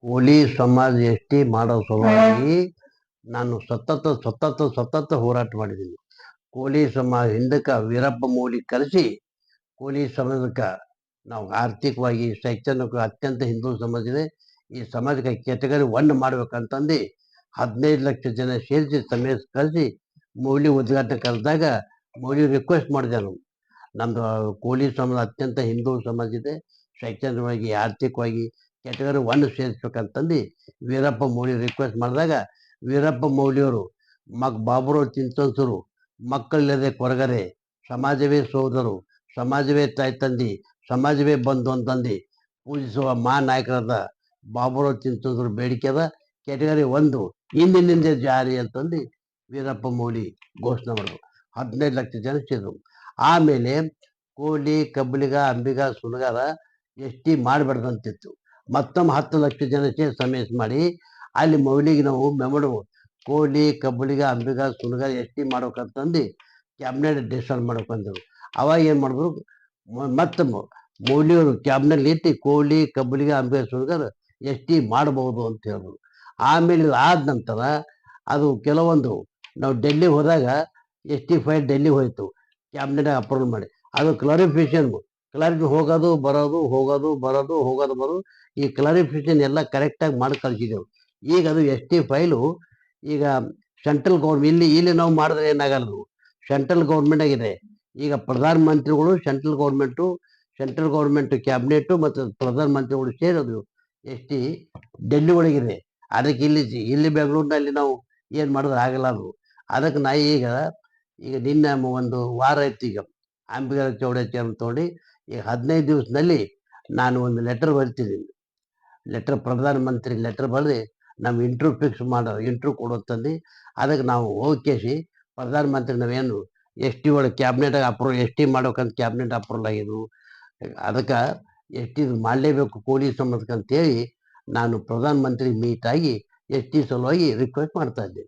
ಕೋಲಿ ಸಮಾಜ ಎಷ್ಟಿ ಮಾಡೋ ಸಲುವಾಗಿ ನಾನು ಸತತ ಹೋರಾಟ ಮಾಡಿದ್ದೀನಿ. ಕೋಲಿ ಸಮಾಜ ಹಿಂದಕ್ಕೆ ವೀರಪ್ಪ ಮೊಯ್ಲಿ ಕರೆಸಿ ಕೋಲಿ ಸಮಾಜಕ್ಕೆ ನಾವು ಆರ್ಥಿಕವಾಗಿ ಶೈಕ್ಷಣಿಕ ಅತ್ಯಂತ ಹಿಂದೂ ಸಮಾಜ ಇದೆ, ಈ ಸಮಾಜಕ್ಕೆ ಕ್ಯಾಟಗರಿ 1 ಮಾಡ್ಬೇಕಂತಂದು 15 ಲಕ್ಷ ಜನ ಸೇರಿಸಿ ಸಮೇತ ಕರೆಸಿ ಮೊಯ್ಲಿ ಉದ್ಘಾಟನೆ ಕರೆದಾಗ ಮೊಯ್ಲಿ ರಿಕ್ವೆಸ್ಟ್ ಮಾಡಿದೆ. ನಮ್ದು ಕೋಲಿ ಸಮಾಜ ಅತ್ಯಂತ ಹಿಂದೂ ಸಮಾಜ ಇದೆ, ಶೈಕ್ಷಣಿಕವಾಗಿ ಆರ್ಥಿಕವಾಗಿ ಕ್ಯಾಟಗರಿ 1 ಸೇರಿಸ್ಬೇಕಂತಂದು ವೀರಪ್ಪ ಮೊಯ್ಲಿ ರಿಕ್ವೆಸ್ಟ್ ಮಾಡಿದಾಗ ವೀರಪ್ಪ ಮೊಯ್ಲಿಯವರು ಬಾಬುರಾವ್ ಚಿಂಚನ್ಸರು ಮಕ್ಕಳಿಲ್ಲದೆ ಕೊರಗರೆ, ಸಮಾಜವೇ ಸೋದರು, ಸಮಾಜವೇ ತಾಯಿ ತಂದಿ, ಸಮಾಜವೇ ಬಂಧು ಅಂತಂದು ಪೂಜಿಸುವ ನಾಯಕರಾದ ಬಾಬುರಾವ್ ಚಿಂಚನ್ಸರು ಬೇಡಿಕೆದ ಕ್ಯಾಟಗರಿ 1 ಇಂದಿನಿಂದ ಜಾರಿ ಅಂತಂದು ವೀರಪ್ಪ ಮೊಯ್ಲಿ ಘೋಷಣೆ ಮಾಡಿದ್ರು. 15 ಲಕ್ಷ ಜನ ಸೇರಿದ್ರು. ಆಮೇಲೆ ಕೋಲಿ, ಕಬ್ಬಲಿಗ, ಅಂಬಿಗ, ಸುಣಗಾರ ಎಷ್ಟಿ ಮಾಡಬಾರ್ದಂತಿತ್ತು. ಮತ್ತೊಮ್ಮೆ 10 ಲಕ್ಷ ಜನ ಸೇರಿ ಸಮೇತ ಮಾಡಿ ಅಲ್ಲಿ ಮೊಯ್ಲಿಗೆ ನಾವು ಮೆಮಡು ಕೋಲಿ, ಕಬ್ಬಲಿಗ, ಅಂಬಿಗ, ಸುಣಗಾರ ಎಷ್ಟಿ ಮಾಡ್ಬೇಕಂತಂದು ಕ್ಯಾಬಿನೆಟ್ ಡಿಸೈಡ್ ಮಾಡ್ಕೊಂಡ್ರು. ಅವಾಗ ಏನು ಮಾಡಿದ್ರು, ಮತ್ತೆ ಮೊಯ್ಲಿಯವರು ಕ್ಯಾಬಿನೆಟ್ ಇಟ್ಟು ಕೋಲಿ, ಕಬ್ಬಲಿಗ, ಅಂಬಿಗ, ಸುಣಗಾರ ಎಷ್ಟಿ ಮಾಡಬಹುದು ಅಂತ ಹೇಳಿದ್ರು. ಆಮೇಲೆ ಆದ ನಂತರ ಅದು ಕೆಲವೊಂದು ನಾವು ಡೆಲ್ಲಿ ಹೋದಾಗ ಎಷ್ಟಿ ಫೈಲ್ ಡೆಲ್ಲಿ ಹೋಯ್ತು, ಕ್ಯಾಬಿನೆಟ್ ಅಪ್ರೂವಲ್ ಮಾಡಿ ಅದು ಕ್ಲಾರಿಫಿಕೇಶನ್ ಹೋಗೋದು ಬರೋದು ಈ ಕ್ಲಾರಿಫಿಕೇಶನ್ ಎಲ್ಲ ಕರೆಕ್ಟಾಗಿ ಮಾಡಿ ಕಳಿಸಿದೆವು. ಈಗ ಅದು ಎಷ್ಟಿ ಫೈಲು ಈಗ ಸೆಂಟ್ರಲ್ ಗೌರ್ಮೆಂಟ್ ಇಲ್ಲಿ ನಾವು ಮಾಡಿದ್ರೆ ಏನಾಗಲ್ಲ, ಸೆಂಟ್ರಲ್ ಗೌರ್ಮೆಂಟ್ ಆಗಿದೆ. ಈಗ ಪ್ರಧಾನ ಮಂತ್ರಿಗಳು ಸೆಂಟ್ರಲ್ ಗೌರ್ಮೆಂಟ್ ಕ್ಯಾಬಿನೆಟ್ ಮತ್ತು ಪ್ರಧಾನ ಮಂತ್ರಿಗಳು ಸೇರೋದು ಎಷ್ಟಿ ಡೆಲ್ಲಿ ಒಳಗಿದೆ. ಅದಕ್ಕೆ ಇಲ್ಲಿ ಬೆಂಗಳೂರಿನಲ್ಲಿ ನಾವು ಏನು ಮಾಡಿದ್ರೆ ಆಗಲ್ಲ. ಅದಕ್ಕೆ ನಾ ಈಗ ನಿನ್ನೆ ಒಂದು ವಾರ ಆಯ್ತು, ಈಗ ಅಂಬಿಗರ ಚೌಡಾಚಾರ್ಯ ತಗೊಂಡು ಈಗ 15 ದಿವಸದಲ್ಲಿ ನಾನು ಒಂದು ಲೆಟರ್ ಬರ್ತಿದ್ದೀನಿ. ಪ್ರಧಾನಮಂತ್ರಿ ಲೆಟರ್ ಬರೆದು ನಾವು ಇಂಟ್ರ್ಯೂ ಕೊಡುತ್ತಂದು ಅದಕ್ಕೆ ನಾವು ಹೋಗಿ ಪ್ರಧಾನಮಂತ್ರಿ ನಾವೇನು ಎಷ್ಟಿ ಒಳಗೆ ಕ್ಯಾಬಿನೆಟ್ ಅಪ್ರೂವಲ್ ಎಷ್ಟಿ ಮಾಡ್ಬೇಕಂತ ಕ್ಯಾಬಿನೆಟ್ ಅಪ್ರೂವಲ್ ಆಗಿದ್ವು, ಅದಕ್ಕೆ ಎಷ್ಟಿ ಮಾಡಲೇಬೇಕು ಕೋಲಿ ಸಮಾಜಕ್ಕೆ ಅಂತೇಳಿ ನಾನು ಪ್ರಧಾನಮಂತ್ರಿ ಮೀಟ್ ಆಗಿ ಎಷ್ಟಿ ಸಲುವಾಗಿ ರಿಕ್ವೆಸ್ಟ್ ಮಾಡ್ತಾ ಇದ್ದೆ.